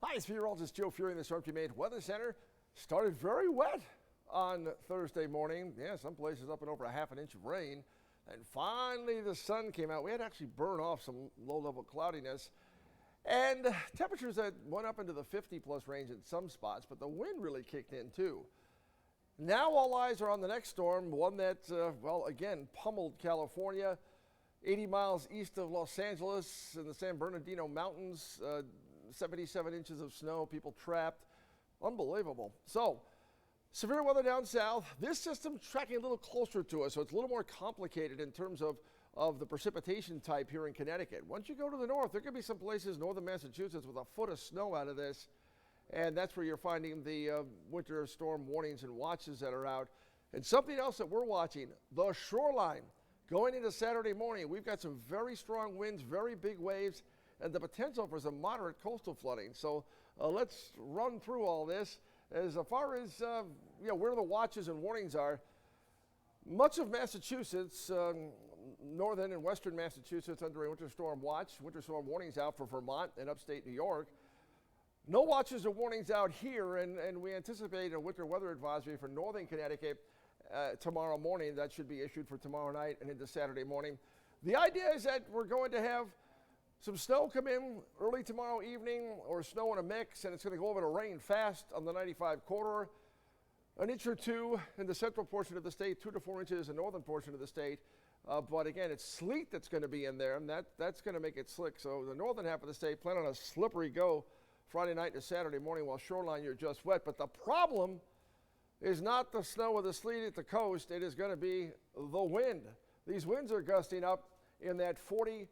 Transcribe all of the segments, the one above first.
Hi, it's meteorologist Joe Fury in the Storm Team 8 Weather Center. Started very wet on Thursday morning. Yeah, some places up and over a half an inch of rain. And finally the sun came out. We had to actually burn off some low-level cloudiness. And temperatures that went up into the 50-plus range in some spots, but the wind really kicked in too. Now all eyes are on the next storm, one that, well, again, pummeled California. 80 miles east of Los Angeles in the San Bernardino Mountains, 77 inches of snow, people trapped. Unbelievable. So, severe weather down south. This system tracking a little closer to us, so it's a little more complicated in terms of the precipitation type here in Connecticut. Once you go to the north, there could be some places, northern Massachusetts, with a foot of snow out of this. And that's where you're finding the winter storm warnings and watches that are out. And something else that we're watching, the shoreline. Going into Saturday morning, we've got some very strong winds, very big waves, and the potential for some moderate coastal flooding. So let's run through all this. As far as where the watches and warnings are, much of Massachusetts, northern and western Massachusetts under a winter storm watch, winter storm warnings out for Vermont and upstate New York. No watches or warnings out here, and we anticipate a winter weather advisory for northern Connecticut tomorrow morning. That should be issued for tomorrow night and into Saturday morning. The idea is that we're going to have some snow come in early tomorrow evening, or snow in a mix, and it's going to go over to rain fast on the 95 corridor. An inch or two in the central portion of the state, 2 to 4 inches in the northern portion of the state. But again, it's sleet that's going to be in there, and that's going to make it slick. So the northern half of the state plan on a slippery go Friday night to Saturday morning, while shoreline you're just wet. But the problem is not the snow or the sleet at the coast. It is going to be the wind. These winds are gusting up in that 40,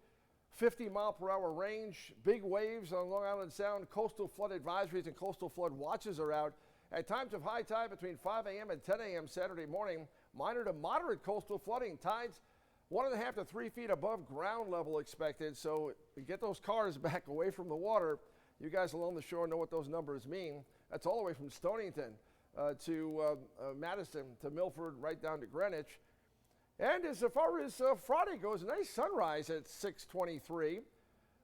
50 mile per hour range. Big waves on Long Island Sound. Coastal flood advisories and coastal flood watches are out. At times of high tide between 5 a.m. and 10 a.m. Saturday morning, minor to moderate coastal flooding. Tides 1.5 to 3 feet above ground level expected. So get those cars back away from the water. You guys along the shore know what those numbers mean. That's all the way from Stonington to Madison to Milford, right down to Greenwich. And as far as Friday goes, a nice sunrise at 6:23.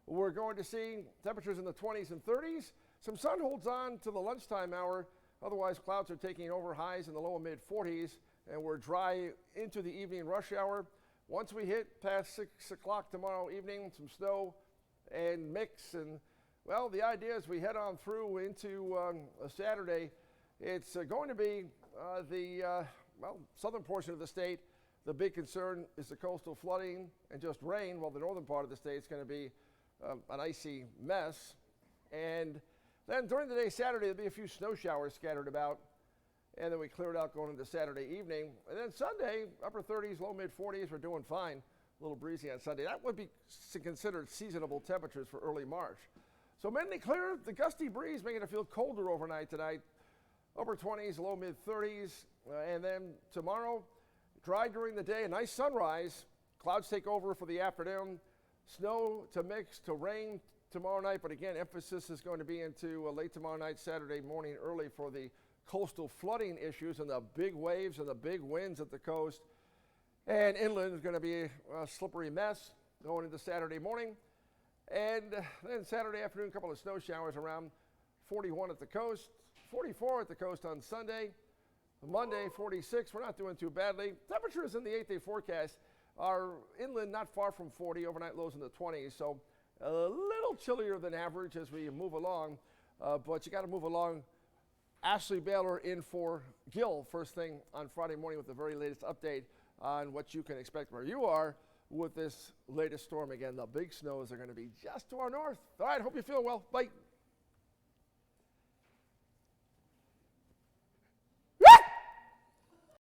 We're going to see temperatures in the 20s and 30s. Some sun holds on to the lunchtime hour. Otherwise, clouds are taking over, highs in the low and mid 40s, and we're dry into the evening rush hour. Once we hit past 6 o'clock tomorrow evening, some snow and mix. And, well, the idea is we head on through into a Saturday. It's going to be the southern portion of the state. The big concern is the coastal flooding and just rain, while the northern part of the state is going to be an icy mess. And then during the day Saturday, there'll be a few snow showers scattered about, and then we clear it out going into Saturday evening. And then Sunday, upper 30s, low mid 40s, we're doing fine. A little breezy on Sunday. That would be considered seasonable temperatures for early March. So mainly clear, the gusty breeze making it feel colder overnight tonight. Upper 20s, low mid 30s, and then tomorrow, dry during the day, a nice sunrise. Clouds take over for the afternoon. Snow to mix to rain tomorrow night, but again, emphasis is going to be into late tomorrow night, Saturday morning early for the coastal flooding issues and the big waves and the big winds at the coast. And inland is going to be a slippery mess going into Saturday morning. And then Saturday afternoon, a couple of snow showers around 41 at the coast, 44 at the coast on Sunday. Monday, 46. We're not doing too badly. Temperatures in the 8-day forecast are inland not far from 40, overnight lows in the 20s. So a little chillier than average as we move along. But you got to move along. Ashley Baylor in for Gil first thing on Friday morning with the very latest update on what you can expect where you are with this latest storm. Again, the big snows are going to be just to our north. All right, hope you're feeling well. Bye.